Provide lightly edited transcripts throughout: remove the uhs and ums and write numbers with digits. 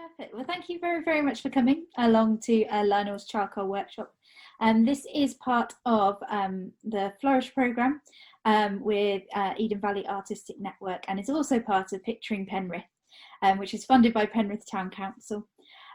Perfect. Well, thank you very, very much for coming along to Lionel's Charcoal Workshop. This is part of the Flourish programme with Eden Valley Artistic Network, and it's also part of Picturing Penrith, which is funded by Penrith Town Council.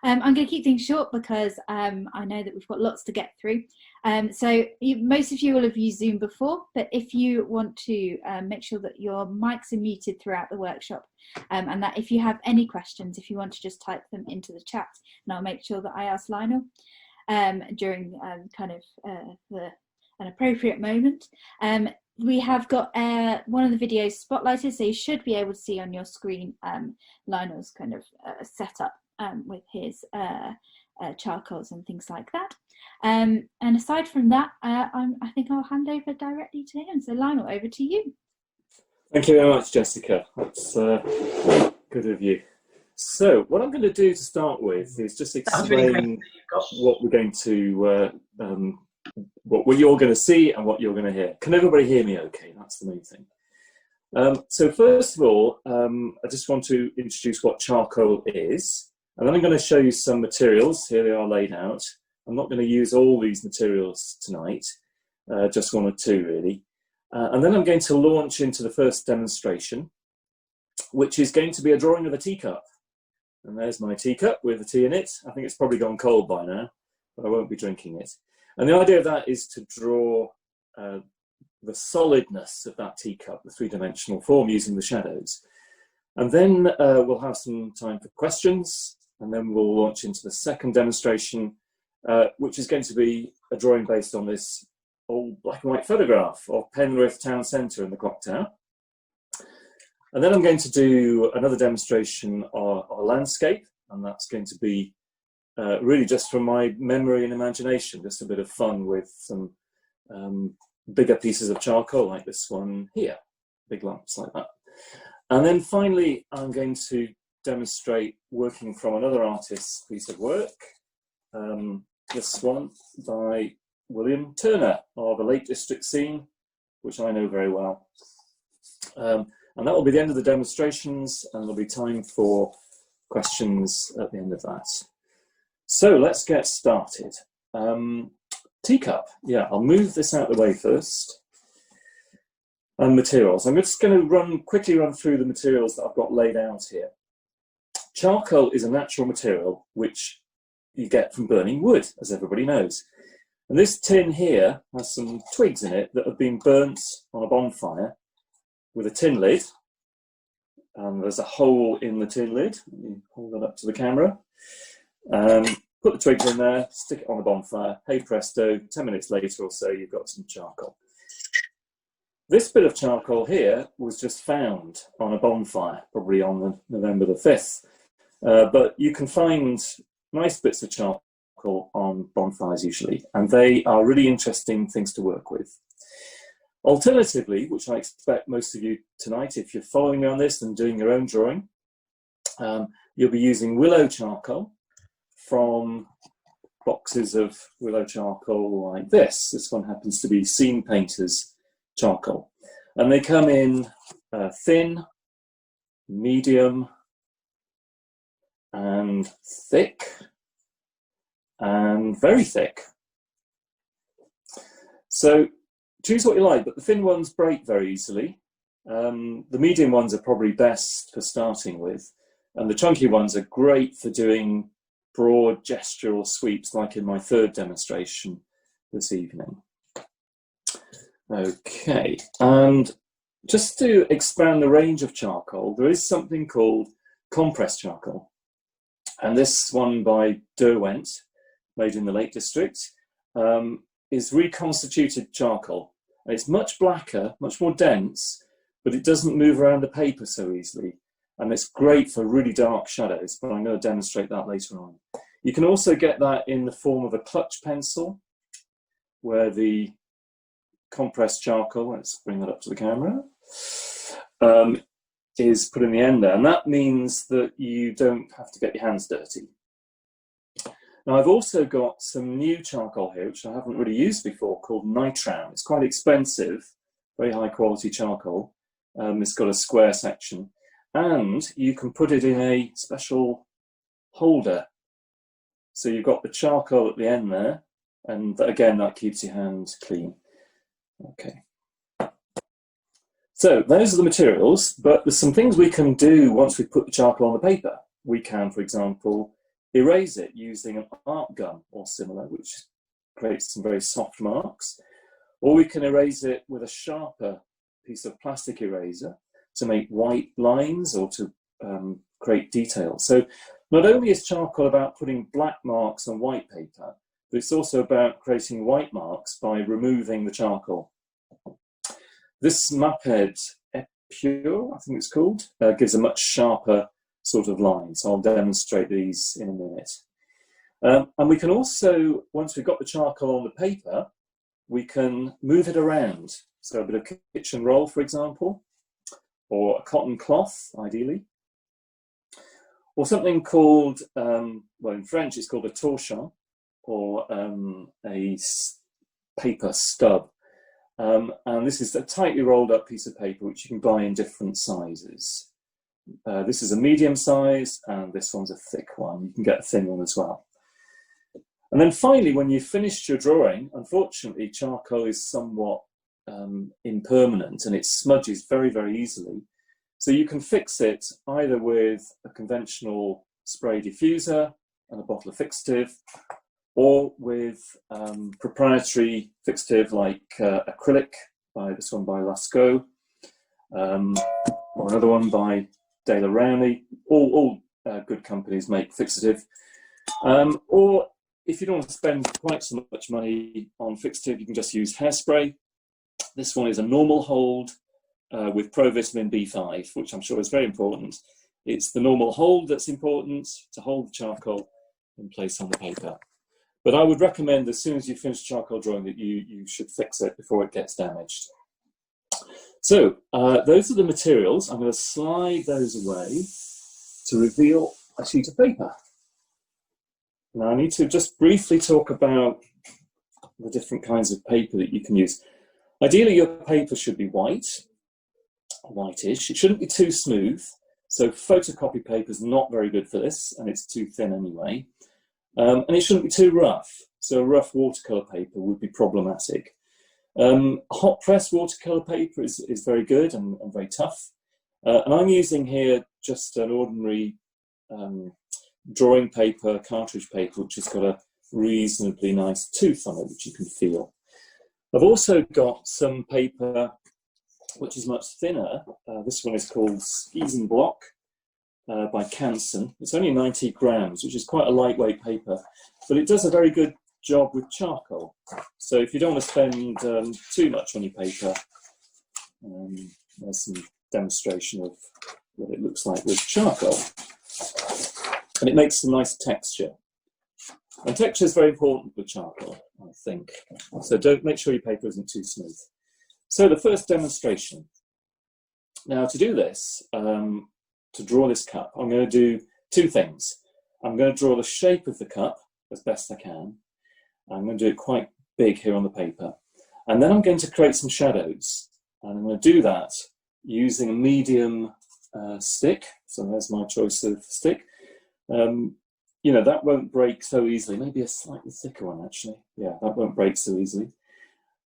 I'm going to keep things short because I know that we've got lots to get through. Most of you will have used Zoom before, but if you want to make sure that your mics are muted throughout the workshop, and that if you have any questions, if you want to just type them into the chat, and I'll make sure that I ask Lionel during an appropriate moment. We have got one of the videos spotlighted, so you should be able to see on your screen Lionel's kind of setup with his charcoals and things like that. And aside from that, I think I'll hand over directly to him. So Lionel, over to you. Thank you very much, Jessica. That's good of you. So what I'm going to do to start with is just explain what we're going to, what you're going to see and what you're going to hear. Can everybody hear me okay? That's the main thing. So first of all, I just want to introduce what charcoal is. And then I'm going to show you some materials. Here they are laid out. I'm not going to use all these materials tonight, just one or two really. And then I'm going to launch into the first demonstration, which is going to be a drawing of a teacup. And there's my teacup with the tea in it. I think it's probably gone cold by now, but I won't be drinking it. And the idea of that is to draw the solidness of that teacup, the three-dimensional form, using the shadows. And then we'll have some time for questions, and then we'll launch into the second demonstration, which is going to be a drawing based on this old black and white photograph of Penrith Town Centre in the clock tower. And then I'm going to do another demonstration of a landscape, and that's going to be really just from my memory and imagination, just a bit of fun with some bigger pieces of charcoal like this one here, big lumps like that. And then finally, I'm going to demonstrate working from another artist's piece of work, this one by William Turner of a Lake District scene, which I know very well. And that will be the end of the demonstrations, and there'll be time for questions at the end of that. So let's get started. Teacup, yeah, I'll move this out of the way first. And materials. I'm just going to quickly run through the materials that I've got laid out here. Charcoal is a natural material which you get from burning wood, as everybody knows. And this tin here has some twigs in it that have been burnt on a bonfire with a tin lid. And there's a hole in the tin lid. Let me hold that up to the camera. Put the twigs in there, stick it on the bonfire. Hey presto, 10 minutes later or so, you've got some charcoal. This bit of charcoal here was just found on a bonfire, probably on November the 5th. But you can find nice bits of charcoal on bonfires usually, and they are really interesting things to work with. Alternatively, which I expect most of you tonight, if you're following me on this and doing your own drawing, you'll be using willow charcoal from boxes of willow charcoal like this. This one happens to be Scene Painter's charcoal. And they come in thin, medium, and thick, and very thick. So choose what you like, but the thin ones break very easily. The medium ones are probably best for starting with, and the chunky ones are great for doing broad gestural sweeps like in my third demonstration this evening. Okay, and just to expand the range of charcoal, there is something called compressed charcoal. And this one by Derwent, made in the Lake District, is reconstituted charcoal. And it's much blacker, much more dense, but it doesn't move around the paper so easily. And it's great for really dark shadows, but I'm going to demonstrate that later on. You can also get that in the form of a clutch pencil, where the compressed charcoal, let's bring that up to the camera, is put in the end there. And that means that you don't have to get your hands dirty. Now I've also got some new charcoal here, which I haven't really used before, called Nitram. It's quite expensive, very high quality charcoal. It's got a square section, and you can put it in a special holder. So you've got the charcoal at the end there, and again, that keeps your hand clean. Okay. So those are the materials, but there's some things we can do once we put the charcoal on the paper. We can, for example, erase it using an art gun or similar, which creates some very soft marks. Or we can erase it with a sharper piece of plastic eraser to make white lines or to create detail. So not only is charcoal about putting black marks on white paper, but it's also about creating white marks by removing the charcoal. This Maped Epure, I think it's called, gives a much sharper sort of line. So I'll demonstrate these in a minute. And we can also, once we've got the charcoal on the paper, we can move it around. So a bit of kitchen roll, for example, or a cotton cloth, ideally. Or something called, well, in French, it's called a torchon, or a paper stub. And this is a tightly rolled up piece of paper which you can buy in different sizes. This is a medium size, and this one's a thick one. You can get a thin one as well. And then finally, when you've finished your drawing, unfortunately, charcoal is somewhat impermanent and it smudges very, very easily. So you can fix it either with a conventional spray diffuser and a bottle of fixative, or with proprietary fixative like acrylic, this one by Lascaux, or another one by De La Rowney. All good companies make fixative. Or if you don't want to spend quite so much money on fixative, you can just use hairspray. This one is a normal hold with provitamin B5, which I'm sure is very important. It's the normal hold that's important to hold the charcoal in place on the paper. But I would recommend as soon as you finish charcoal drawing that you should fix it before it gets damaged. So those are the materials. I'm going to slide those away to reveal a sheet of paper. Now I need to just briefly talk about the different kinds of paper that you can use. Ideally your paper should be whitish. It shouldn't be too smooth. So photocopy paper is not very good for this, and it's too thin anyway. And it shouldn't be too rough. So rough watercolour paper would be problematic. Hot press watercolour paper is very good and very tough. And I'm using here just an ordinary drawing paper, cartridge paper, which has got a reasonably nice tooth on it, which you can feel. I've also got some paper which is much thinner. This one is called Skis and Block by Canson. It's only 90 grams, which is quite a lightweight paper, but it does a very good job with charcoal. So if you don't want to spend too much on your paper, there's some demonstration of what it looks like with charcoal. And it makes some nice texture. And texture is very important with charcoal, I think. So make sure your paper isn't too smooth. So the first demonstration. Now to do this, to draw this cup, I'm going to do two things. I'm going to draw the shape of the cup as best I can. I'm going to do it quite big here on the paper. And then I'm going to create some shadows. And I'm going to do that using a medium stick. So there's my choice of stick. You know, that won't break so easily. Maybe a slightly thicker one, actually. Yeah, that won't break so easily.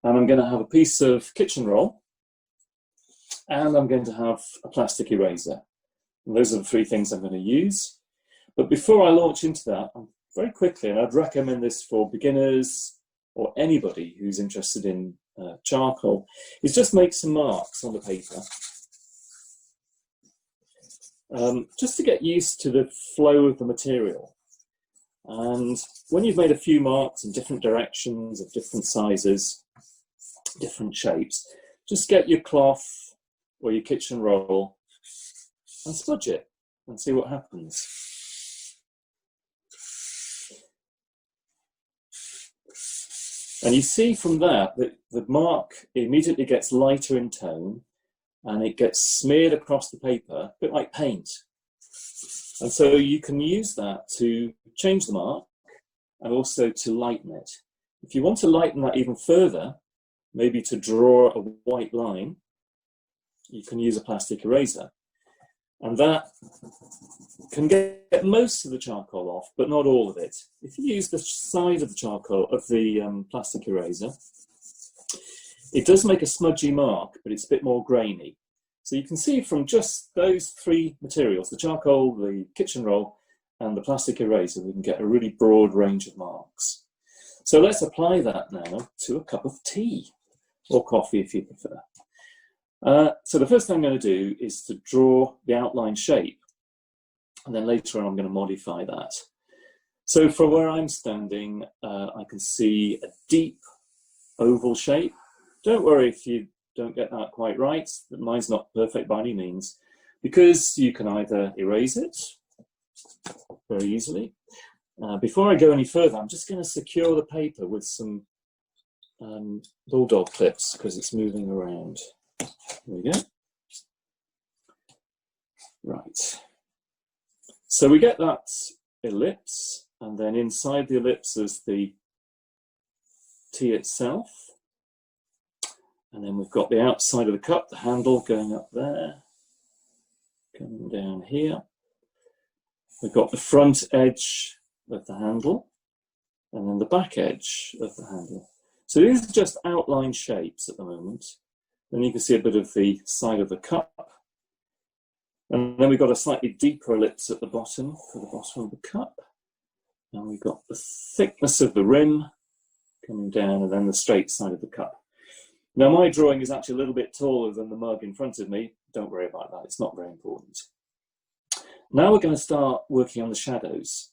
And I'm going to have a piece of kitchen roll. And I'm going to have a plastic eraser. And those are the three things I'm going to use. But before I launch into that, very quickly, and I'd recommend this for beginners or anybody who's interested in charcoal, is just make some marks on the paper. Just to get used to the flow of the material. And when you've made a few marks in different directions, of different sizes, different shapes, just get your cloth or your kitchen roll and smudge it and see what happens. And you see from that the mark immediately gets lighter in tone and it gets smeared across the paper, a bit like paint. And so you can use that to change the mark and also to lighten it. If you want to lighten that even further, maybe to draw a white line, you can use a plastic eraser. And that can get most of the charcoal off, but not all of it. If you use the side of the charcoal, of the plastic eraser, it does make a smudgy mark, but it's a bit more grainy. So you can see from just those three materials, the charcoal, the kitchen roll, and the plastic eraser, we can get a really broad range of marks. So let's apply that now to a cup of tea, or coffee if you prefer. So the first thing I'm going to do is to draw the outline shape, and then later on I'm going to modify that. So from where I'm standing, I can see a deep oval shape. Don't worry if you don't get that quite right. Mine's not perfect by any means, because you can either erase it very easily. Before I go any further, I'm just going to secure the paper with some bulldog clips because it's moving around. There we go. Right. So we get that ellipse, and then inside the ellipse is the tea itself. And then we've got the outside of the cup, the handle going up there, coming down here. We've got the front edge of the handle, and then the back edge of the handle. So these are just outline shapes at the moment. Then you can see a bit of the side of the cup. And then we've got a slightly deeper ellipse at the bottom for the bottom of the cup. And we've got the thickness of the rim coming down, and then the straight side of the cup. Now my drawing is actually a little bit taller than the mug in front of me. Don't worry about that, it's not very important. Now we're going to start working on the shadows.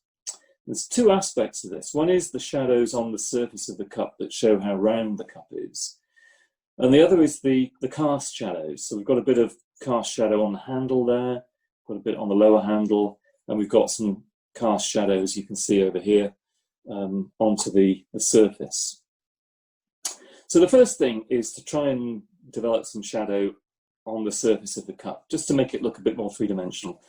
There's two aspects to this. One is the shadows on the surface of the cup that show how round the cup is. And the other is the cast shadows. So we've got a bit of cast shadow on the handle there, got a bit on the lower handle, and we've got some cast shadows you can see over here onto the surface. So the first thing is to try and develop some shadow on the surface of the cup, just to make it look a bit more three-dimensional.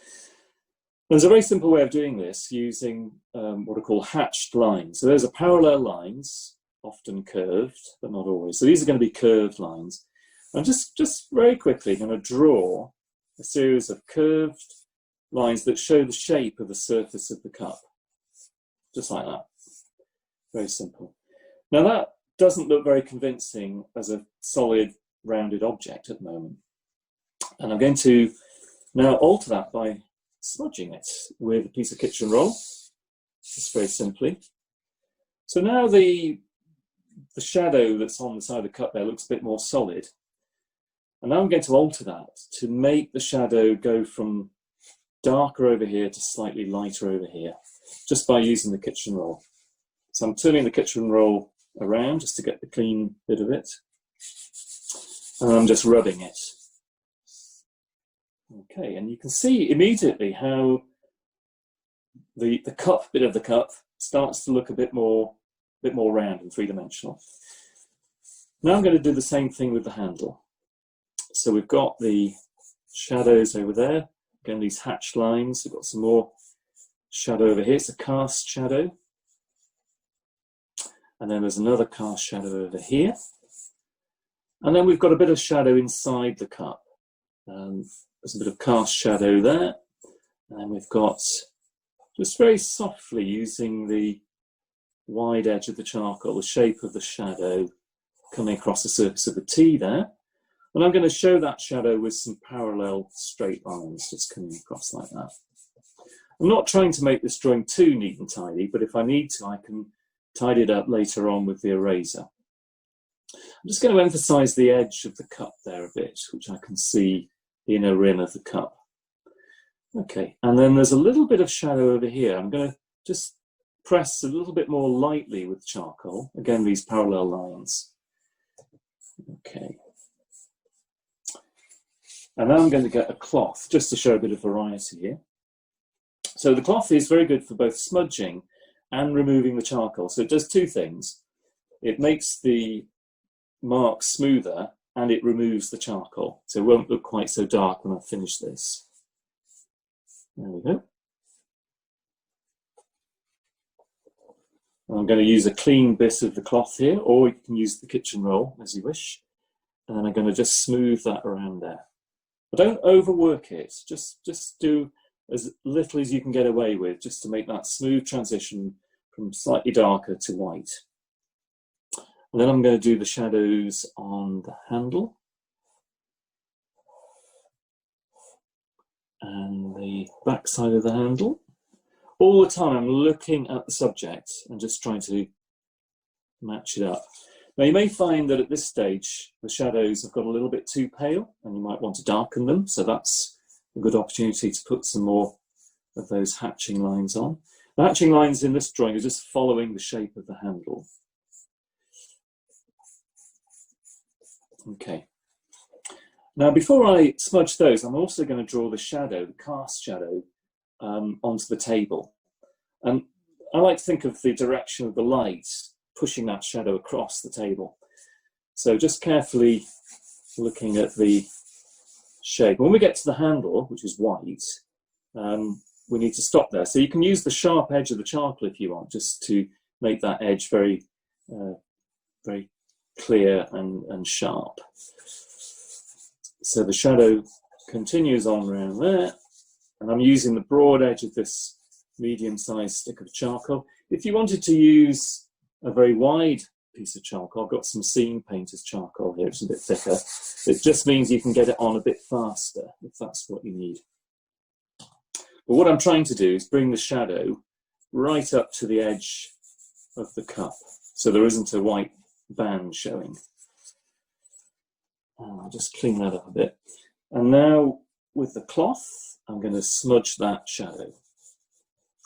There's a very simple way of doing this using what are called hatched lines. So those are parallel lines, often curved, but not always. So these are going to be curved lines. I'm just very quickly going to draw a series of curved lines that show the shape of the surface of the cup. Just like that. Very simple. Now that doesn't look very convincing as a solid rounded object at the moment. And I'm going to now alter that by smudging it with a piece of kitchen roll, just very simply. So now the shadow that's on the side of the cup there looks a bit more solid. And now I'm going to alter that to make the shadow go from darker over here to slightly lighter over here, just by using the kitchen roll. So I'm turning the kitchen roll around just to get the clean bit of it. And I'm just rubbing it. Okay, and you can see immediately how the cup bit of the cup starts to look a bit more round and three-dimensional. Now I'm going to do the same thing with the handle. So we've got the shadows over there, again these hatched lines. We've got some more shadow over here. It's a cast shadow. And then there's another cast shadow over here. And then we've got a bit of shadow inside the cup. There's a bit of cast shadow there. And we've got, just very softly using the wide edge of the charcoal, the shape of the shadow coming across the surface of the tea there. And I'm going to show that shadow with some parallel straight lines just coming across like that. I'm not trying to make this drawing too neat and tidy, but if I need to, I can tidy it up later on with the eraser. I'm just going to emphasize the edge of the cup there a bit, which I can see the inner rim of the cup. Okay, and then there's a little bit of shadow over here. I'm going to just press a little bit more lightly with charcoal. Again, these parallel lines. Okay. And now I'm going to get a cloth just to show a bit of variety here. So the cloth is very good for both smudging and removing the charcoal. So it does two things. It makes the mark smoother and it removes the charcoal. So it won't look quite so dark when I finish this. There we go. I'm going to use a clean bit of the cloth here, or you can use the kitchen roll as you wish. And then I'm going to just smooth that around there. But don't overwork it. Just do as little as you can get away with, just to make that smooth transition from slightly darker to white. And then I'm going to do the shadows on the handle and the back side of the handle. All the time I'm looking at the subject and just trying to match it up. Now you may find that at this stage the shadows have got a little bit too pale and you might want to darken them, so that's a good opportunity to put some more of those hatching lines on. The hatching lines in this drawing are just following the shape of the handle. Okay. Now before I smudge those, I'm also going to draw the shadow, the cast shadow, onto the table. And I like to think of the direction of the light pushing that shadow across the table. So just carefully looking at the shape. When we get to the handle, which is white, we need to stop there. So you can use the sharp edge of the charcoal if you want, just to make that edge very, very clear and sharp. So the shadow continues on around there, and I'm using the broad edge of this medium-sized stick of charcoal. If you wanted to use a very wide piece of charcoal, I've got some seam painter's charcoal here, it's a bit thicker. It just means you can get it on a bit faster, if that's what you need. But what I'm trying to do is bring the shadow right up to the edge of the cup, so there isn't a white band showing. I'll just clean that up a bit. And now with the cloth, I'm going to smudge that shadow.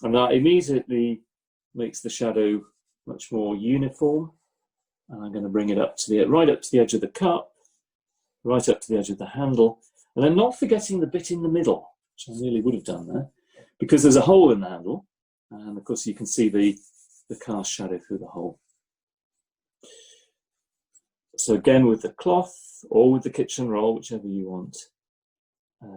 And that immediately makes the shadow much more uniform. And I'm going to bring it up to right up to the edge of the cup, right up to the edge of the handle, and then not forgetting the bit in the middle, which I really would have done there, because there's a hole in the handle, and of course you can see the cast shadow through the hole. So again with the cloth or with the kitchen roll, whichever you want,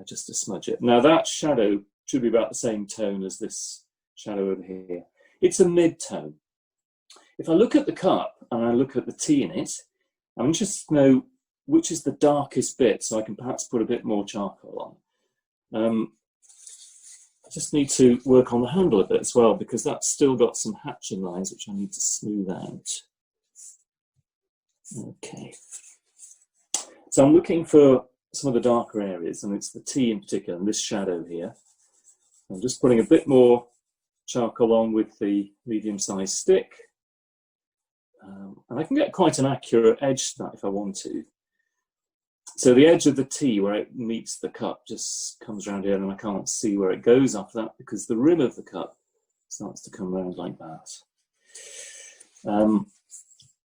just to smudge it. Now that shadow should be about the same tone as this shadow over here. It's a mid-tone. If I look at the cup and I look at the tea in it, I'm interested to know which is the darkest bit, so I can perhaps put a bit more charcoal on. I just need to work on the handle a bit as well, because that's still got some hatching lines which I need to smooth out. Okay. So I'm looking for some of the darker areas, and it's the tea in particular, and this shadow here. I'm just putting a bit more charcoal on with the medium-sized stick. And I can get quite an accurate edge to that if I want to. So the edge of the tea where it meets the cup just comes around here, and I can't see where it goes after that because the rim of the cup starts to come around like that.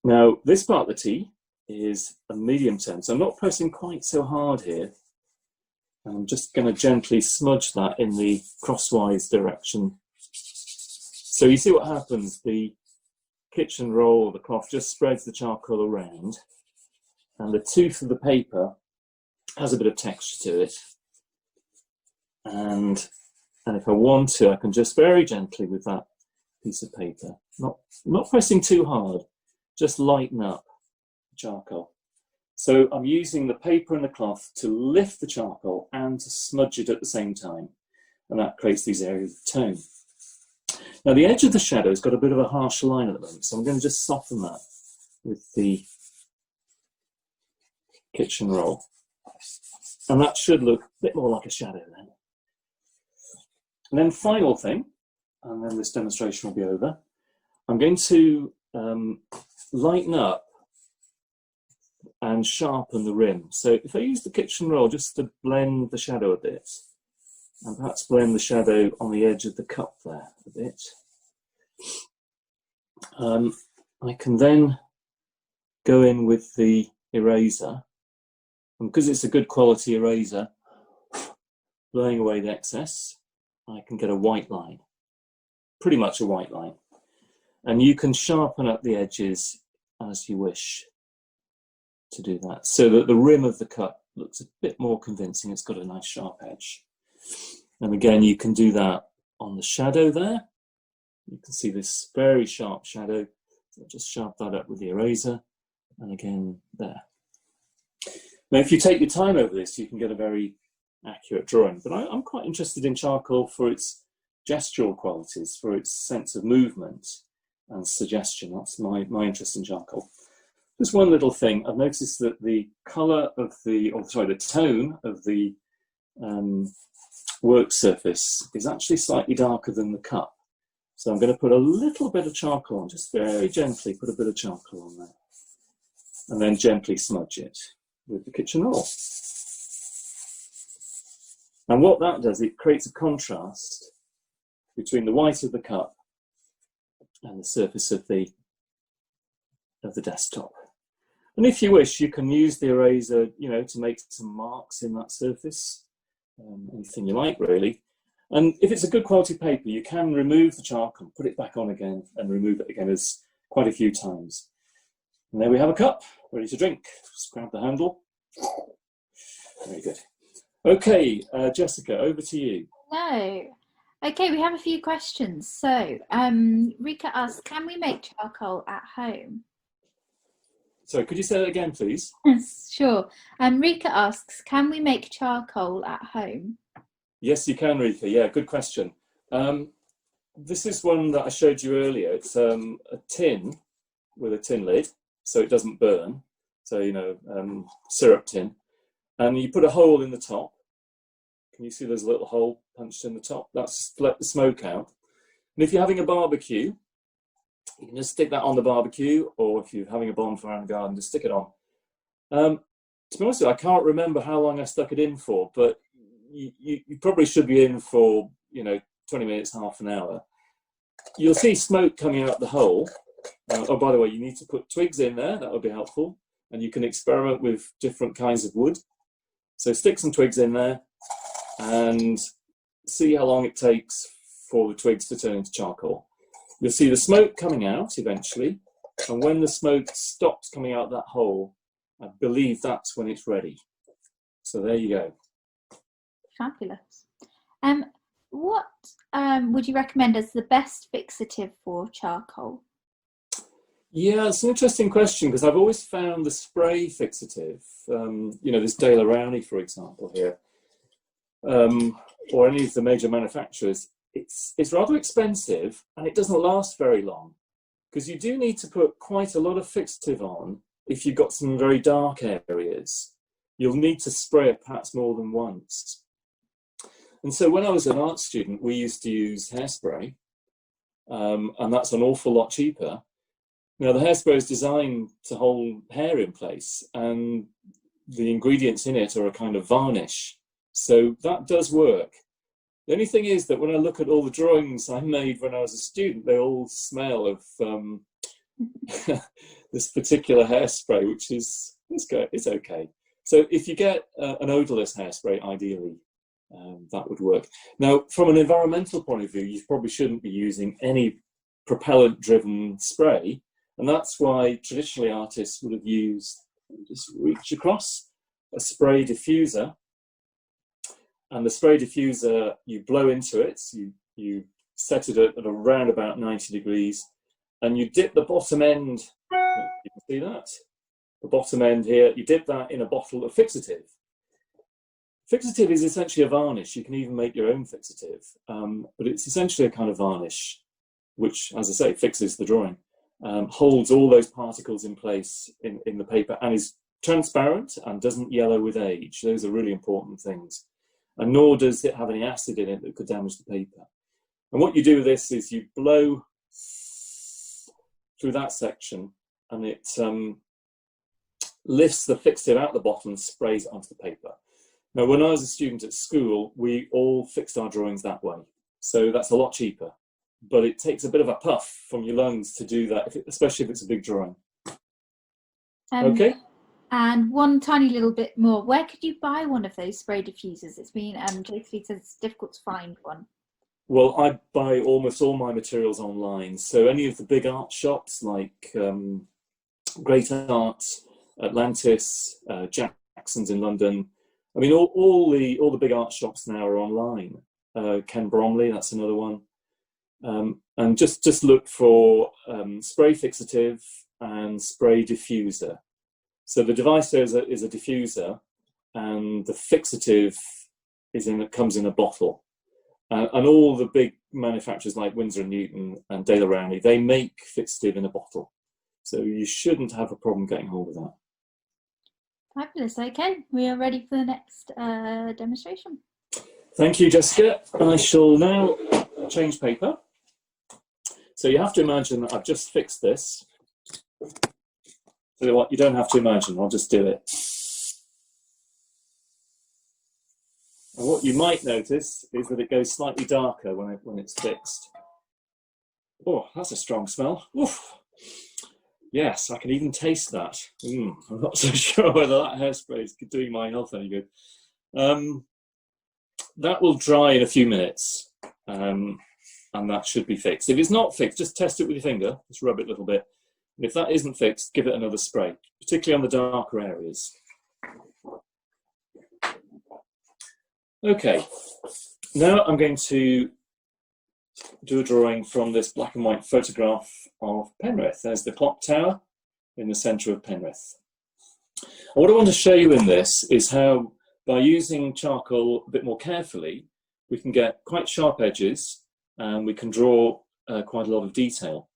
Now this part of the tea is a medium tone, so I'm not pressing quite so hard here. I'm just going to gently smudge that in the crosswise direction. So you see what happens, the kitchen roll, the cloth just spreads the charcoal around, and the tooth of the paper has a bit of texture to it. And if I want to, I can just very gently with that piece of paper, not pressing too hard, just lighten up the charcoal. So I'm using the paper and the cloth to lift the charcoal and to smudge it at the same time, and that creates these areas of tone. Now the edge of the shadow's got a bit of a harsh line at the moment, so I'm going to just soften that with the kitchen roll. And that should look a bit more like a shadow then. And then final thing, and then this demonstration will be over, I'm going to lighten up and sharpen the rim. So if I use the kitchen roll just to blend the shadow a bit, and perhaps blend the shadow on the edge of the cup there a bit, I can then go in with the eraser, and because it's a good quality eraser, blowing away the excess, I can get a white line, pretty much a white line. And you can sharpen up the edges as you wish to do that, so that the rim of the cup looks a bit more convincing. It's got a nice sharp edge. And again, you can do that on the shadow there. You can see this very sharp shadow. So just sharpen that up with the eraser, and again there. Now, if you take your time over this, you can get a very accurate drawing. But I'm quite interested in charcoal for its gestural qualities, for its sense of movement and suggestion. That's my interest in charcoal. Just one little thing, I've noticed that the colour of the tone of the work surface is actually slightly darker than the cup. So I'm going to put a little bit of charcoal on, just very gently put a bit of charcoal on there. And then gently smudge it with the kitchen roll. And what that does, it creates a contrast between the white of the cup and the surface of the desktop. And if you wish, you can use the eraser, to make some marks in that surface, anything you like, really. And if it's a good quality paper, you can remove the charcoal, put it back on again, and remove it again as quite a few times. And there we have a cup, ready to drink. Just grab the handle. Very good. Okay, Jessica, over to you. Hello. Okay, we have a few questions. So, Rika asks, can we make charcoal at home? Sorry, could you say that again, please? Sure. Rika asks, can we make charcoal at home? Yes, you can, Rika. Yeah, good question. This is one that I showed you earlier. It's a tin with a tin lid, so it doesn't burn. So, syrup tin. And you put a hole in the top. Can you see there's a little hole punched in the top? That's to let the smoke out. And if you're having a barbecue, you can just stick that on the barbecue, or if you're having a bonfire in the garden, just stick it on. To be honest with you, I can't remember how long I stuck it in for, but you probably should be in for 20 minutes, half an hour. You'll see smoke coming out the hole. Oh, by the way, you need to put twigs in there. That would be helpful. And you can experiment with different kinds of wood. So stick some twigs in there and see how long it takes for the twigs to turn into charcoal. You'll see the smoke coming out eventually. And when the smoke stops coming out that hole, I believe that's when it's ready. So there you go. Fabulous. What would you recommend as the best fixative for charcoal? Yeah, it's an interesting question because I've always found the spray fixative, this Dale Rowney, for example, here, or any of the major manufacturers, it's rather expensive and it doesn't last very long because you do need to put quite a lot of fixative on if you've got some very dark areas. You'll need to spray it perhaps more than once. And so when I was an art student, we used to use hairspray, and that's an awful lot cheaper. Now, the hairspray is designed to hold hair in place, and the ingredients in it are a kind of varnish. So that does work. The only thing is that when I look at all the drawings I made when I was a student, they all smell of this particular hairspray, which is it's okay. So if you get an odourless hairspray, ideally, that would work. Now, from an environmental point of view, you probably shouldn't be using any propellant-driven spray, and that's why traditionally artists would have used, just reach across, a spray diffuser. And the spray diffuser, you blow into it, you set it at around about 90 degrees, and you dip the bottom end, you can see that? The bottom end here, you dip that in a bottle of fixative. Fixative is essentially a varnish. You can even make your own fixative, but it's essentially a kind of varnish, which, as I say, fixes the drawing, holds all those particles in place in the paper and is transparent and doesn't yellow with age. Those are really important things. And nor does it have any acid in it that could damage the paper. And what you do with this is you blow through that section and it lifts the fixative out the bottom and sprays it onto the paper. Now, when I was a student at school, we all fixed our drawings that way. So that's a lot cheaper, but it takes a bit of a puff from your lungs to do that, especially if it's a big drawing. Okay. And one tiny little bit more, where could you buy one of those spray diffusers? It's been, Josephine says it's difficult to find one. Well, I buy almost all my materials online. So any of the big art shops like Great Art, Atlantis, Jackson's in London. I mean, all the big art shops now are online. Ken Bromley, that's another one. And just look for spray fixative and spray diffuser. So the device there is a diffuser, and the fixative comes in a bottle. And all the big manufacturers like Winsor and Newton and Dale Rowney, they make fit stiff in a bottle. So you shouldn't have a problem getting hold of that. Fabulous. Okay, we are ready for the next demonstration. Thank you, Jessica. I shall now change paper. So you have to imagine that I've just fixed this. So what, you don't have to imagine, I'll just do it. And what you might notice is that it goes slightly darker when it's fixed. Oh, that's a strong smell. Oof. Yes, I can even taste that. I'm not so sure whether that hairspray is doing my health any good. That will dry in a few minutes, and that should be fixed. If it's not fixed, just test it with your finger. Just rub it a little bit. And if that isn't fixed, give it another spray, particularly on the darker areas. Okay, now I'm going to do a drawing from this black and white photograph of Penrith. There's the clock tower in the centre of Penrith. And what I want to show you in this is how, by using charcoal a bit more carefully, we can get quite sharp edges and we can draw quite a lot of detail.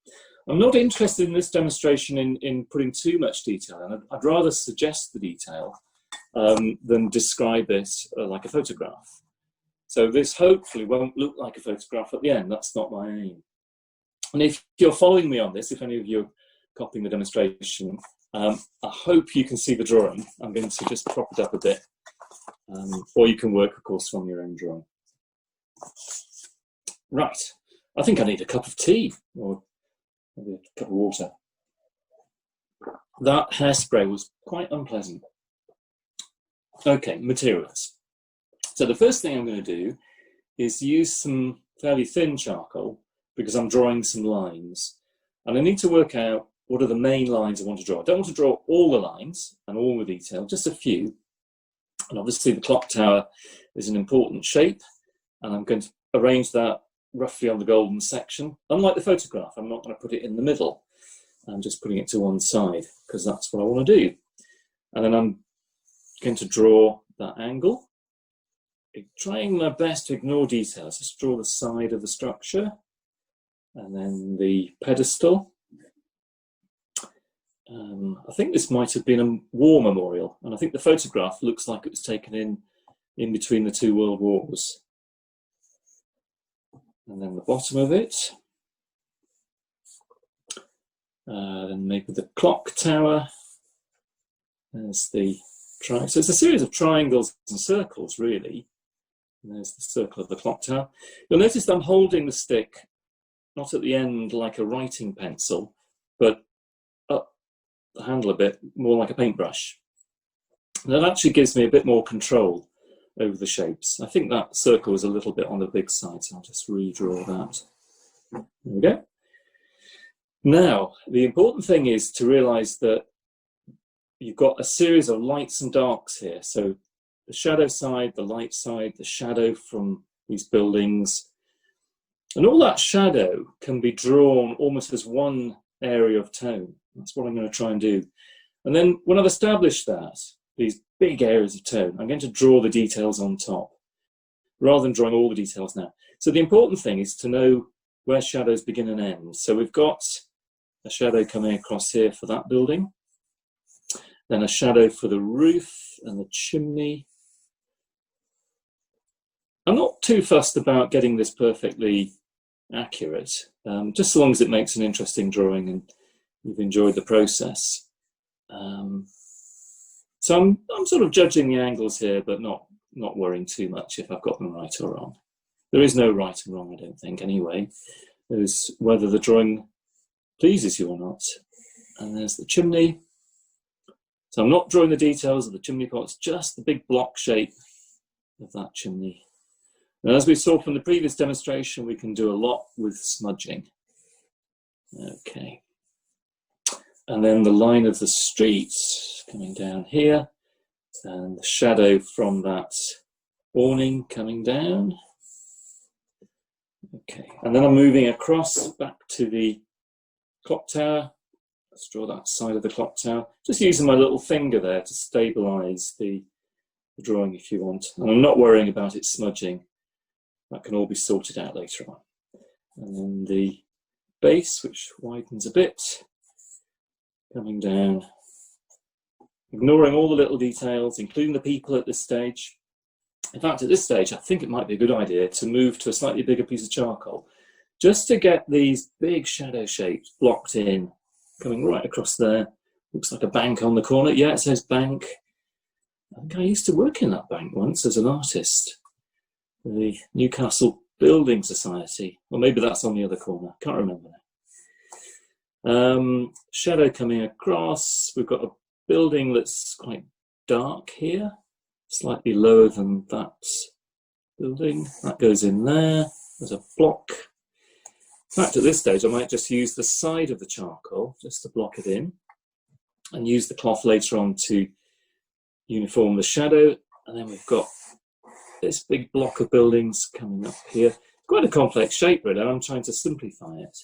I'm not interested in this demonstration in putting too much detail, and I'd rather suggest the detail than describe it like a photograph. So this hopefully won't look like a photograph at the end. That's not my aim. And if you're following me on this, if any of you are copying the demonstration, I hope you can see the drawing. I'm going to just prop it up a bit. Or you can work, of course, from your own drawing. Right. I think I need a cup of tea or maybe a cup of water. That hairspray was quite unpleasant. Okay, materials. So the first thing I'm going to do is use some fairly thin charcoal because I'm drawing some lines. And I need to work out what are the main lines I want to draw. I don't want to draw all the lines and all the detail, just a few. And obviously the clock tower is an important shape, and I'm going to arrange that roughly on the golden section. Unlike the photograph, I'm not going to put it in the middle. I'm just putting it to one side because that's what I want to do. And then I'm going to draw that angle. Trying my best to ignore details. Just draw the side of the structure and then the pedestal. I think this might have been a war memorial, and I think the photograph looks like it was taken in between the two world wars. And then the bottom of it. Then maybe the clock tower. There's the triangle. So it's a series of triangles and circles, really. And there's the circle of the clock tower. You'll notice that I'm holding the stick not at the end like a writing pencil, but up the handle a bit, more like a paintbrush. And that actually gives me a bit more control over the shapes. I think that circle is a little bit on the big side, so I'll just redraw that. There we go. Now, the important thing is to realise that you've got a series of lights and darks here. So the shadow side, the light side, the shadow from these buildings. And all that shadow can be drawn almost as one area of tone. That's what I'm going to try and do. And then when I've established that, these big areas of tone, I'm going to draw the details on top, rather than drawing all the details now. So the important thing is to know where shadows begin and end. So we've got a shadow coming across here for that building, then a shadow for the roof and the chimney. I'm not too fussed about getting this perfectly accurate, just so long as it makes an interesting drawing and you've enjoyed the process. So I'm sort of judging the angles here, but not worrying too much if I've got them right or wrong. There is no right and wrong, I don't think, anyway. There's whether the drawing pleases you or not. And there's the chimney. So I'm not drawing the details of the chimney pots, just the big block shape of that chimney. And as we saw from the previous demonstration, we can do a lot with smudging. Okay. And then the line of the street coming down here, and the shadow from that awning coming down. Okay, and then I'm moving across back to the clock tower. Let's draw that side of the clock tower. Just using my little finger there to stabilise the the drawing if you want. And I'm not worrying about it smudging. That can all be sorted out later on. And then the base, which widens a bit, coming down, ignoring all the little details, including the people at this stage. In fact, at this stage, I think it might be a good idea to move to a slightly bigger piece of charcoal, just to get these big shadow shapes blocked in, coming right across there. Looks like a bank on the corner. Yeah, it says bank. I think I used to work in that bank once as an artist. The Newcastle Building Society. Or maybe that's on the other corner. Can't remember now. Shadow coming across. We've got a building that's quite dark here. Slightly lower than that building. That goes in there. There's a block. In fact, at this stage, I might just use the side of the charcoal just to block it in and use the cloth later on to uniform the shadow. And then we've got this big block of buildings coming up here. Quite a complex shape, really. I'm trying to simplify it.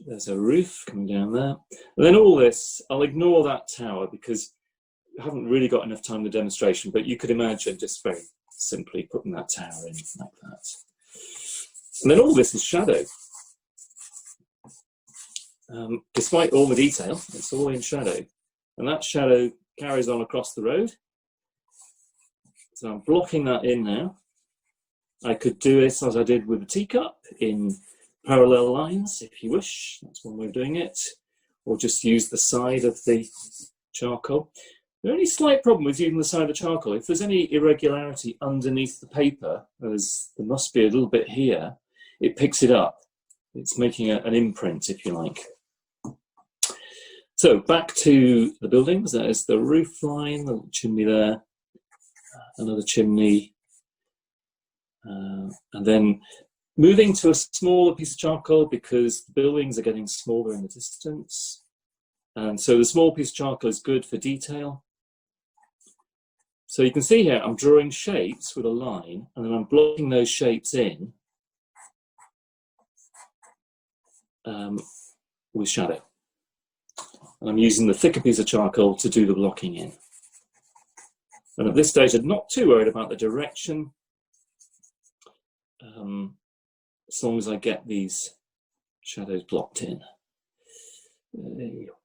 There's a roof coming down there. And then all this, I'll ignore that tower because I haven't really got enough time for demonstration, but you could imagine just very simply putting that tower in like that. And then all this is shadow. Despite all the detail, it's all in shadow. And that shadow carries on across the road. So I'm blocking that in now. I could do this as I did with the teacup in parallel lines, if you wish. That's one way of doing it. Or just use the side of the charcoal. The only slight problem with using the side of the charcoal, if there's any irregularity underneath the paper, as there must be a little bit here, it picks it up. It's making an imprint, if you like. So back to the buildings. There's the roof line, the chimney there, another chimney, and then moving to a smaller piece of charcoal because the buildings are getting smaller in the distance. And so the small piece of charcoal is good for detail. So you can see here, I'm drawing shapes with a line, and then I'm blocking those shapes in with shadow. And I'm using the thicker piece of charcoal to do the blocking in. And at this stage, I'm not too worried about the direction, as long as I get these shadows blocked in.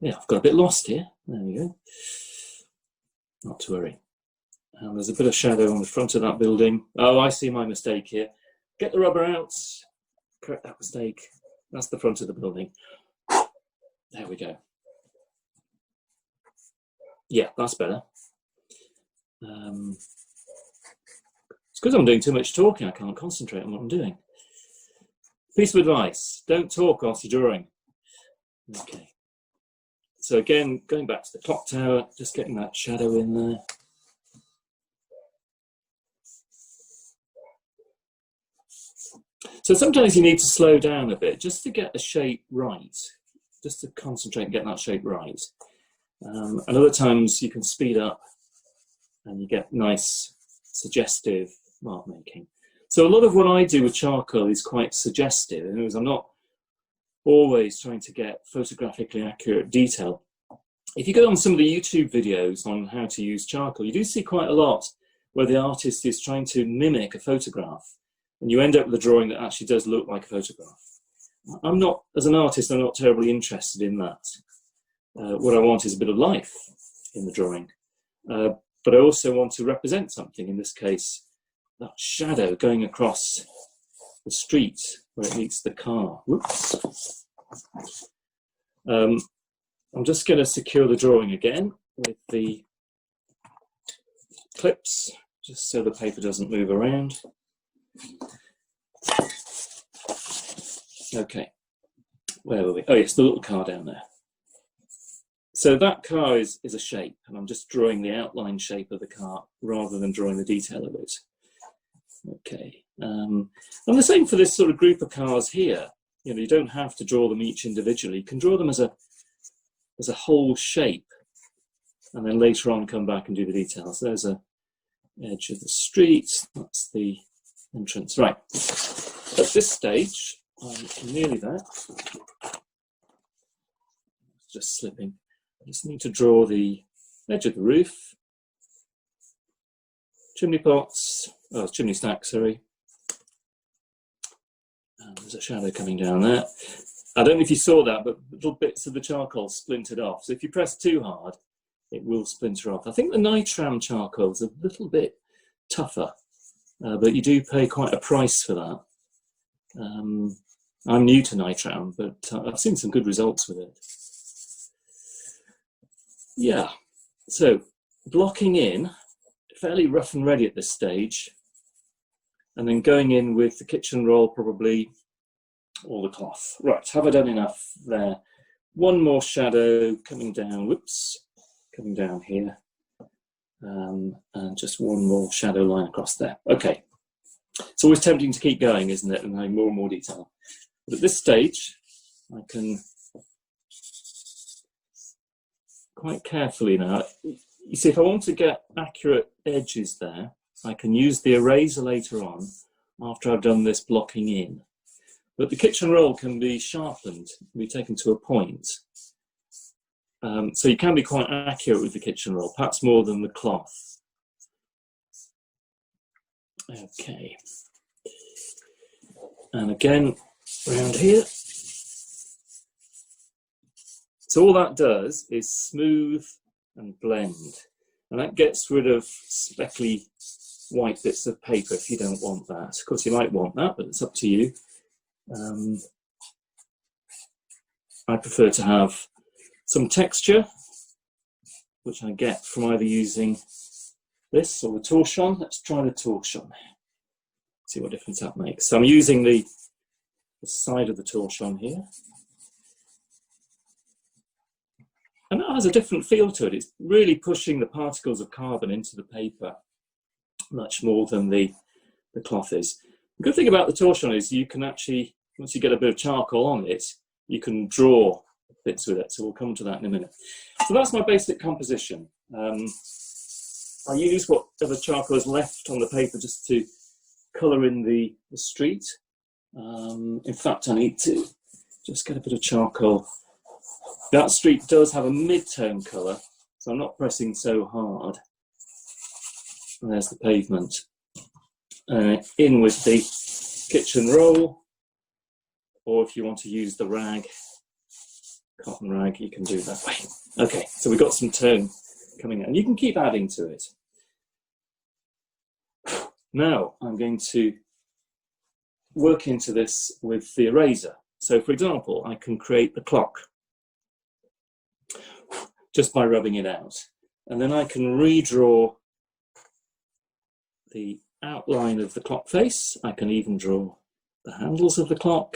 Yeah, I've got a bit lost here. There we go. Not to worry. And there's a bit of shadow on the front of that building. Oh, I see my mistake here. Get the rubber out. Correct that mistake. That's the front of the building. There we go. Yeah, that's better. It's because I'm doing too much talking. I can't concentrate on what I'm doing. Piece of advice: don't talk whilst you're drawing. Okay. So again, going back to the clock tower, just getting that shadow in there. So sometimes you need to slow down a bit just to get the shape right, just to concentrate and get that shape right. And other times you can speed up and you get nice, suggestive mark making. So a lot of what I do with charcoal is quite suggestive. In other words, I'm not always trying to get photographically accurate detail. If you go on some of the YouTube videos on how to use charcoal, you do see quite a lot where the artist is trying to mimic a photograph. And you end up with a drawing that actually does look like a photograph. I'm not, as an artist, I'm not terribly interested in that. What I want is a bit of life in the drawing. But I also want to represent something, in this case, that shadow going across the street where it meets the car. Whoops. I'm just going to secure the drawing again with the clips, just so the paper doesn't move around. Okay, where were we? Oh yes, the little car down there. So that car is a shape, and I'm just drawing the outline shape of the car rather than drawing the detail of it. Okay, and the same for this sort of group of cars here. You know, you don't have to draw them each individually. You can draw them as a whole shape, and then later on come back and do the details. There's a edge of the street. That's the entrance. Right. At this stage, I'm nearly there. Just slipping. I just need to draw the edge of the roof. chimney pots, oh, chimney stack, sorry. And there's a shadow coming down there. I don't know if you saw that, but little bits of the charcoal splintered off. So if you press too hard, it will splinter off. I think the nitram charcoal is a little bit tougher, but you do pay quite a price for that. I'm new to nitram, but I've seen some good results with it. Yeah, so blocking in, fairly rough and ready at this stage, and then going in with the kitchen roll, probably all the cloth. Right, have I done enough there? One more shadow coming down, whoops, coming down here, and just one more shadow line across there. Okay, it's always tempting to keep going, isn't it, and having more and more detail. But at this stage, I can quite carefully now, you see, if I want to get accurate edges there, I can use the eraser later on after I've done this blocking in. But the kitchen roll can be sharpened, can be taken to a point. So you can be quite accurate with the kitchen roll, perhaps more than the cloth. Okay. And again, around here. So all that does is smooth and blend. And that gets rid of speckly white bits of paper if you don't want that. Of course, you might want that, but it's up to you. I prefer to have some texture, which I get from either using this or the torchon. Let's try the torchon. See what difference that makes. So I'm using the side of the torchon here. And that has a different feel to it. It's really pushing the particles of carbon into the paper much more than the cloth is. The good thing about the torchon is you can actually, once you get a bit of charcoal on it, you can draw bits with it. So we'll come to that in a minute. So that's my basic composition. I use whatever charcoal is left on the paper just to colour in the street. In fact, I need to just get a bit of charcoal. That street does have a mid-tone colour, so I'm not pressing so hard. And there's the pavement. In with the kitchen roll, or if you want to use the rag, cotton rag, you can do it that way. Okay, so we've got some tone coming in, and you can keep adding to it. Now I'm going to work into this with the eraser. So for example, I can create the clock just by rubbing it out. And then I can redraw the outline of the clock face. I can even draw the handles of the clock.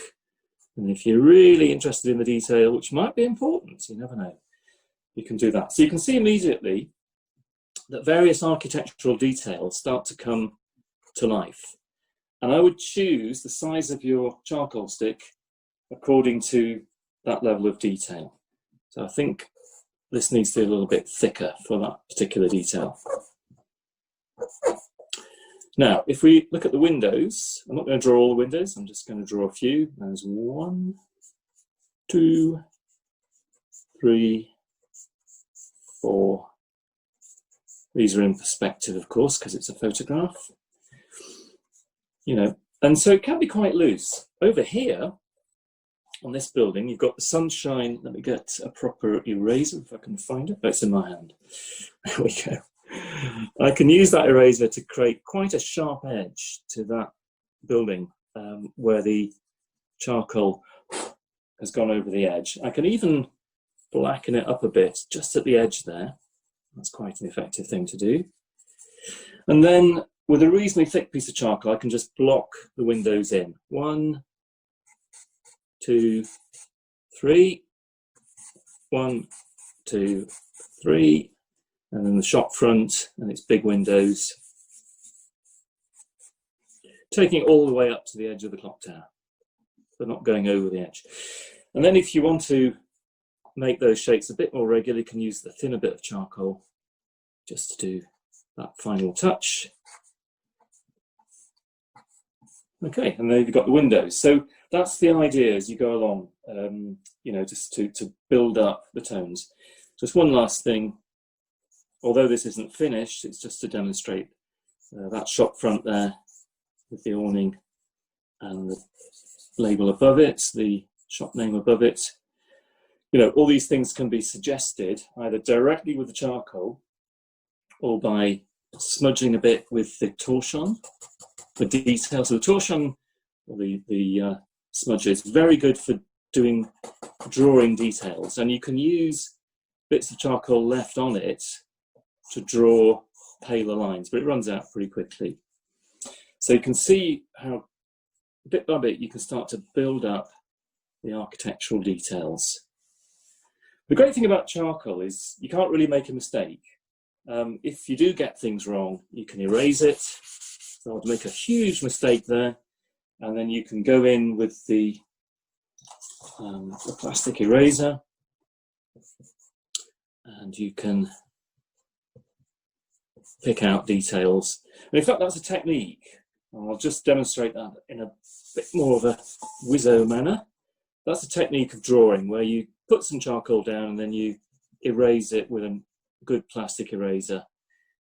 And if you're really interested in the detail, which might be important, you never know, you can do that. So you can see immediately that various architectural details start to come to life. And I would choose the size of your charcoal stick according to that level of detail. So I think this needs to be a little bit thicker for that particular detail. Now, if we look at the windows, I'm not going to draw all the windows, I'm just going to draw a few. There's 1, 2, 3, 4. These are in perspective, of course, because it's a photograph. You know, and so it can be quite loose. Over here, on this building, you've got the sunshine. Let me get a proper eraser if I can find it. Oh, it's in my hand. There we go. I can use that eraser to create quite a sharp edge to that building where the charcoal has gone over the edge. I can even blacken it up a bit just at the edge there. That's quite an effective thing to do. And then with a reasonably thick piece of charcoal, I can just block the windows in. 1, 2, 3. 1, 2, 3. And then the shop front and its big windows, taking it all the way up to the edge of the clock tower, but not going over the edge. And then if you want to make those shapes a bit more regular, you can use the thinner bit of charcoal just to do that final touch. Okay, and then you've got the windows. So that's the idea as you go along, you know, just to build up the tones. Just one last thing. Although this isn't finished, it's just to demonstrate that shop front there with the awning and the label above it, the shop name above it. You know, all these things can be suggested either directly with the charcoal or by smudging a bit with the torchon, the detail. So the torchon, or the smudge, is very good for drawing details, and you can use bits of charcoal left on it to draw paler lines, but it runs out pretty quickly. So you can see how bit by bit you can start to build up the architectural details. The great thing about charcoal is you can't really make a mistake. If you do get things wrong, you can erase it. So I'd make a huge mistake there, and then you can go in with the plastic eraser, and you can pick out details. And in fact, that's a technique. I'll just demonstrate that in a bit more of a whizzo manner. That's a technique of drawing where you put some charcoal down and then you erase it with a good plastic eraser,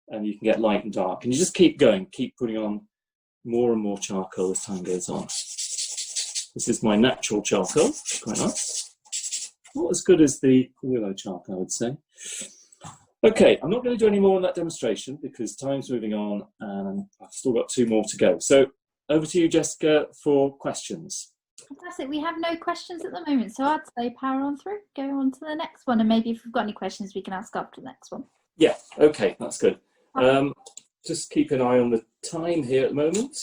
and you can get light and dark. And you just keep going, keep putting on more and more charcoal as time goes on. This is my natural charcoal, quite nice. Not as good as the willow charcoal, I would say. Okay, I'm not going to do any more on that demonstration because time's moving on and I've still got 2 more to go. So over to you, Jessica, for questions. Fantastic. We have no questions at the moment, so I'd say power on through, go on to the next one, and maybe if we've got any questions we can ask after the next one. Yeah, okay, that's good. Just keep an eye on the time here at the moment.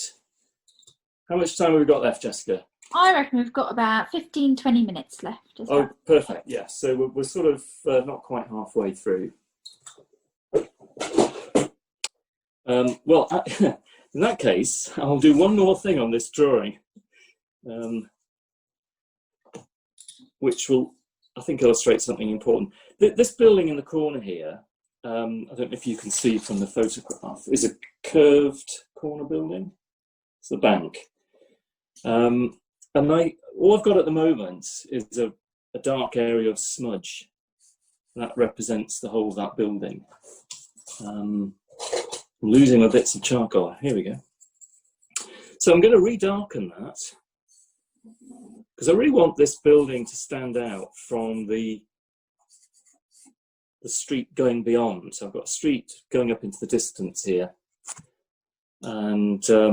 How much time have we got left, Jessica? I reckon we've got about 15-20 minutes left. Oh, perfect, yeah. So we're sort of not quite halfway through. Well, in that case, I'll do one more thing on this drawing, which will, I think, illustrate something important. This building in the corner here, I don't know if you can see from the photograph, is a curved corner building. It's the bank. And all I've got at the moment is a dark area of smudge. That represents the whole of that building. I'm losing my bits of charcoal. Here we go. So I'm going to redarken that because I really want this building to stand out from the street going beyond. So I've got a street going up into the distance here. And so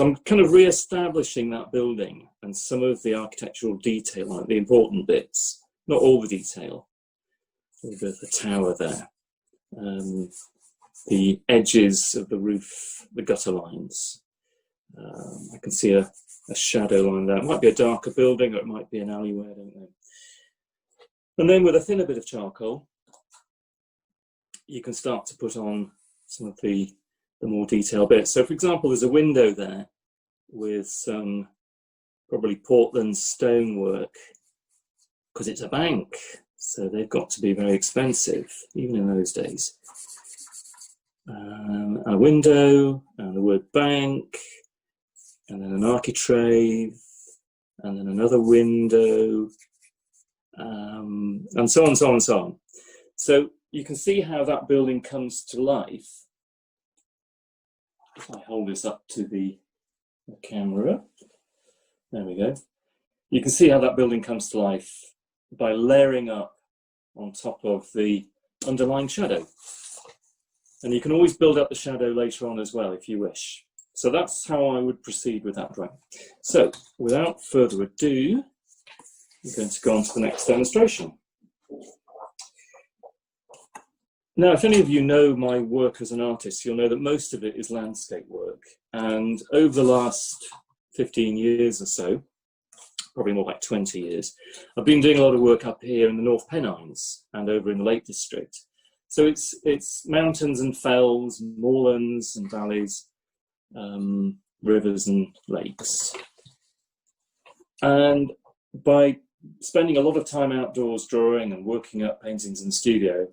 I'm kind of re-establishing that building and some of the architectural detail, like the important bits, not all the detail. The tower there, the edges of the roof, the gutter lines. I can see a shadow line there. It might be a darker building or it might be an alleyway, I don't know. And then with a thinner bit of charcoal, you can start to put on some of the more detailed bits. So for example, there's a window there with some probably Portland stonework because it's a bank. So they've got to be very expensive, even in those days. A window, and the word bank, and then an architrave, and then another window, and so on, so on, so on. So you can see how that building comes to life. If I hold this up to the camera, there we go. You can see how that building comes to life by layering up on top of the underlying shadow. And you can always build up the shadow later on as well if you wish. So that's how I would proceed with that drawing. So without further ado, I'm going to go on to the next demonstration. Now, if any of you know my work as an artist, you'll know that most of it is landscape work. And over the last 15 years or so, probably more like 20 years, I've been doing a lot of work up here in the North Pennines and over in the Lake District. So it's mountains and fells, moorlands and valleys, rivers and lakes. And by spending a lot of time outdoors drawing and working up paintings in the studio,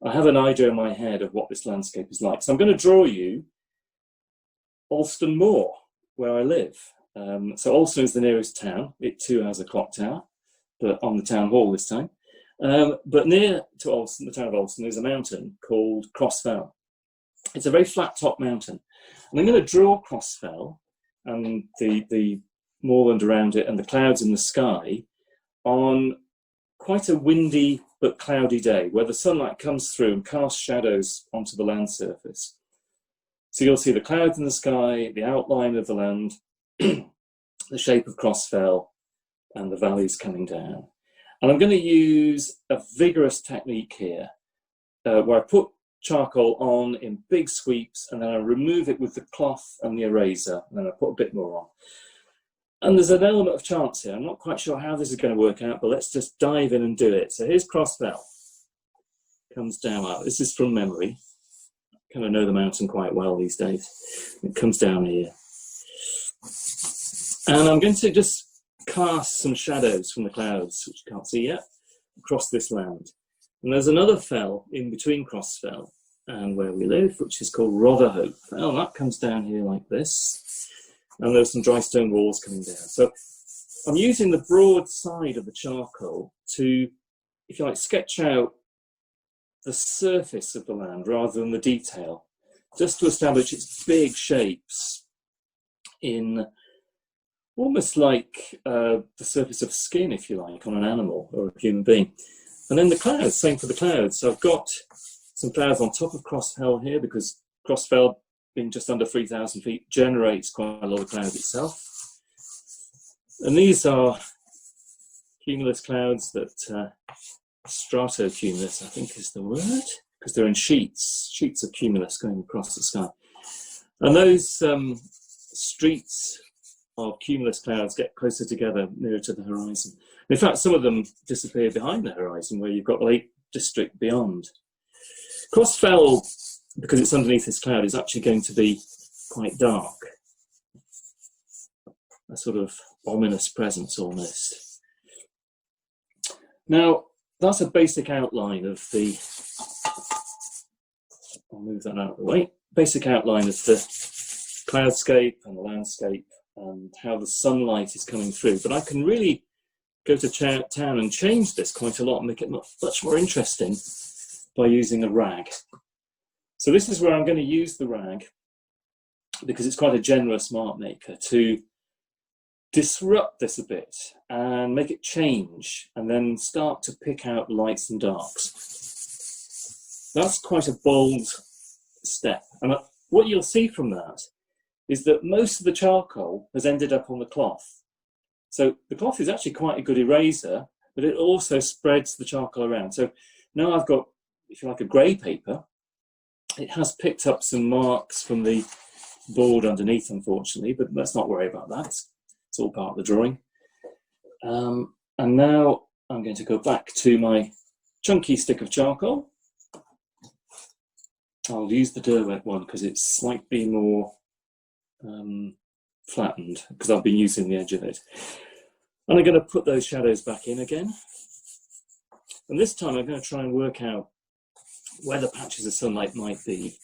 I have an idea in my head of what this landscape is like. So I'm going to draw you Alston Moor, where I live. So Alston is the nearest town. It too has a clock tower, but on the town hall this time. But near to Alston, the town of Alston, is a mountain called Cross Fell. It's a very flat top mountain. And I'm going to draw Crossfell and the moorland around it and the clouds in the sky on quite a windy but cloudy day where the sunlight comes through and casts shadows onto the land surface. So you'll see the clouds in the sky, the outline of the land, the shape of Crossfell, and the valleys coming down. And I'm going to use a vigorous technique here where I put charcoal on in big sweeps and then I remove it with the cloth and the eraser, and then I put a bit more on. And there's an element of chance here. I'm not quite sure how this is going to work out, but let's just dive in and do it. So here's Crossfell. Comes down out. This is from memory. I kind of know the mountain quite well these days. It comes down here. And I'm going to just cast some shadows from the clouds, which you can't see yet, across this land. And there's another fell in between Crossfell and where we live, which is called Rotherhope Fell. That comes down here like this. And there's some dry stone walls coming down. So I'm using the broad side of the charcoal to, if you like, sketch out the surface of the land rather than the detail, just to establish its big shapes in almost like the surface of skin, if you like, on an animal or a human being. And then the clouds, same for the clouds. So I've got some clouds on top of Crossfell here because Crossfell, being just under 3,000 feet, generates quite a lot of cloud itself. And these are cumulus clouds that, stratocumulus, I think is the word, because they're in sheets of cumulus going across the sky. And those streets of cumulus clouds get closer together, nearer to the horizon. In fact, some of them disappear behind the horizon where you've got Lake District beyond. Crossfell, because it's underneath this cloud, is actually going to be quite dark. A sort of ominous presence almost. Now, that's a basic outline of the, I'll move that out of the way, basic outline of the cloudscape and the landscape and how the sunlight is coming through. But I can really go to town and change this quite a lot and make it much more interesting by using a rag. So this is where I'm going to use the rag, because it's quite a generous mark maker, to disrupt this a bit and make it change and then start to pick out lights and darks. That's quite a bold step. And what you'll see from that is that most of the charcoal has ended up on the cloth. So the cloth is actually quite a good eraser, but it also spreads the charcoal around. So now I've got, if you like, a grey paper. It has picked up some marks from the board underneath, unfortunately, but let's not worry about that. It's all part of the drawing. And now I'm going to go back to my chunky stick of charcoal. I'll use the Derwent one because it's slightly more flattened, because I've been using the edge of it. And I'm going to put those shadows back in again. And this time I'm going to try and work out where the patches of sunlight might be.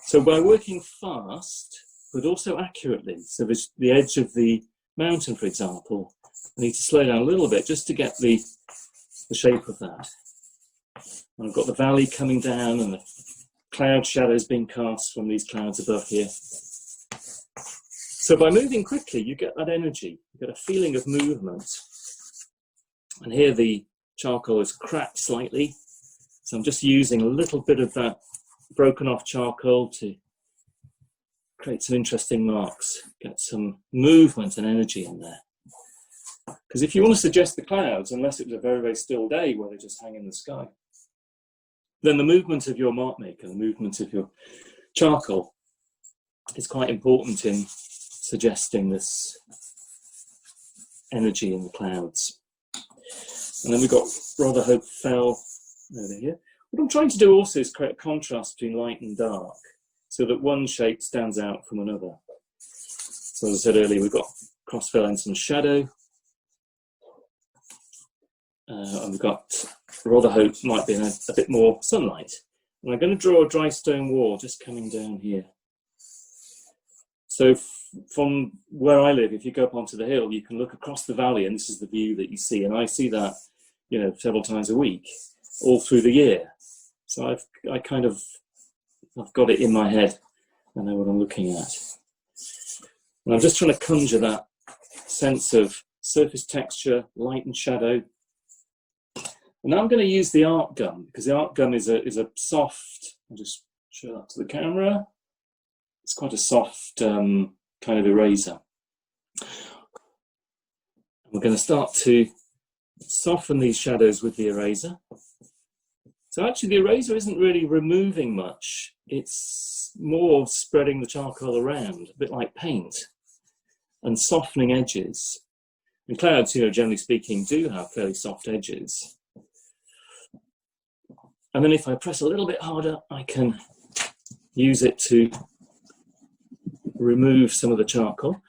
So by working fast, but also accurately, so there's the edge of the mountain, for example, I need to slow down a little bit just to get the shape of that. And I've got the valley coming down and the cloud shadows being cast from these clouds above here. So by moving quickly, you get that energy, you get a feeling of movement. And here the charcoal is cracked slightly. So I'm just using a little bit of that broken off charcoal to create some interesting marks, get some movement and energy in there. Because if you want to suggest the clouds, unless it was a very, very still day where they just hang in the sky, then the movement of your mark maker, the movement of your charcoal is quite important in suggesting this energy in the clouds. And then we've got Rotherhope Fell over here. What I'm trying to do also is create a contrast between light and dark so that one shape stands out from another. So as I said earlier, we've got Crossfell and some shadow. And we've got Rotherhope might be in a bit more sunlight. And I'm going to draw a dry stone wall just coming down here. So from where I live, if you go up onto the hill, you can look across the valley and this is the view that you see. And I see that, several times a week, all through the year. So I kind of I've got it in my head. I know what I'm looking at. And I'm just trying to conjure that sense of surface texture, light and shadow. And now I'm going to use the art gun, because the art gun is a soft, I'll just show that to the camera. It's quite a soft kind of eraser. We're going to start to soften these shadows with the eraser. So actually the eraser isn't really removing much. It's more spreading the charcoal around, a bit like paint, and softening edges. And clouds, generally speaking, do have fairly soft edges. And then if I press a little bit harder, I can use it to remove some of the charcoal.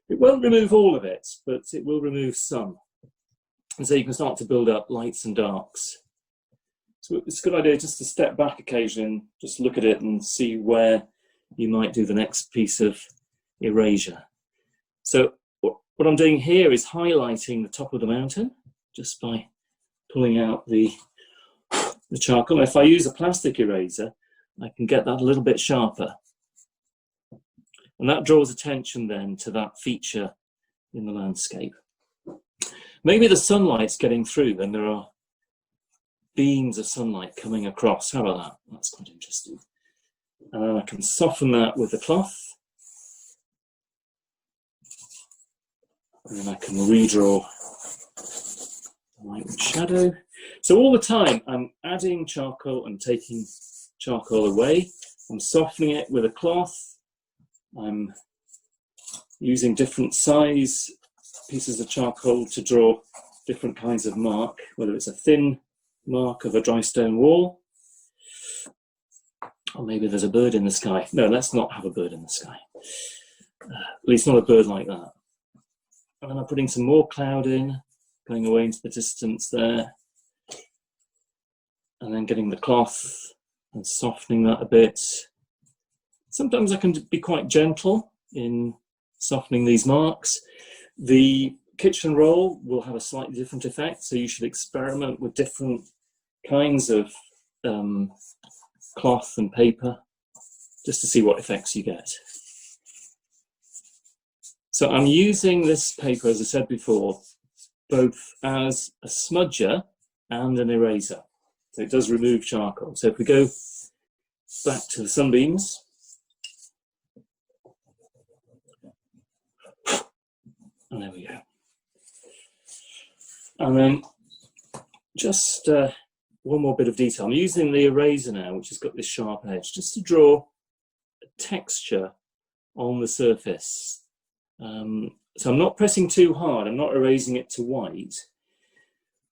It won't remove all of it, but it will remove some. And so you can start to build up lights and darks. So it's a good idea just to step back occasionally and just look at it and see where you might do the next piece of erasure. So what I'm doing here is highlighting the top of the mountain just by pulling out the charcoal. If I use a plastic eraser, I can get that a little bit sharper. And that draws attention then to that feature in the landscape. Maybe the sunlight's getting through and there are beams of sunlight coming across. How about that? That's quite interesting. And then I can soften that with the cloth. And then I can redraw light and shadow. So all the time I'm adding charcoal and taking charcoal away. I'm softening it with a cloth. I'm using different size pieces of charcoal to draw different kinds of mark, whether it's a thin mark of a dry stone wall, or maybe there's a bird in the sky. No, let's not have a bird in the sky. At least not a bird like that. And then I'm putting some more cloud in, going away into the distance there, and then getting the cloth and softening that a bit. Sometimes I can be quite gentle in softening these marks. The kitchen roll will have a slightly different effect, so you should experiment with different kinds of cloth and paper just to see what effects you get. So I'm using this paper, as I said before, both as a smudger and an eraser. So it does remove charcoal. So if we go back to the sunbeams, and there we go. And then just one more bit of detail. I'm using the eraser now, which has got this sharp edge, just to draw a texture on the surface. So I'm not pressing too hard, I'm not erasing it to white,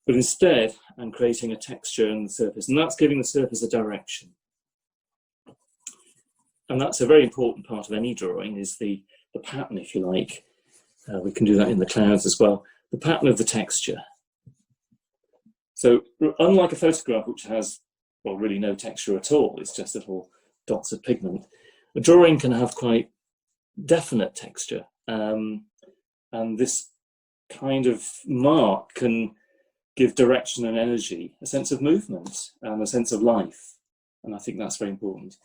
but instead I'm creating a texture on the surface, and that's giving the surface a direction. And that's a very important part of any drawing, is the pattern, if you like. We can do that in the clouds as well. The pattern of the texture. So unlike a photograph, which has, well, really no texture at all, it's just little dots of pigment, a drawing can have quite definite texture. And this kind of mark can give direction and energy, a sense of movement and a sense of life. And I think that's very important.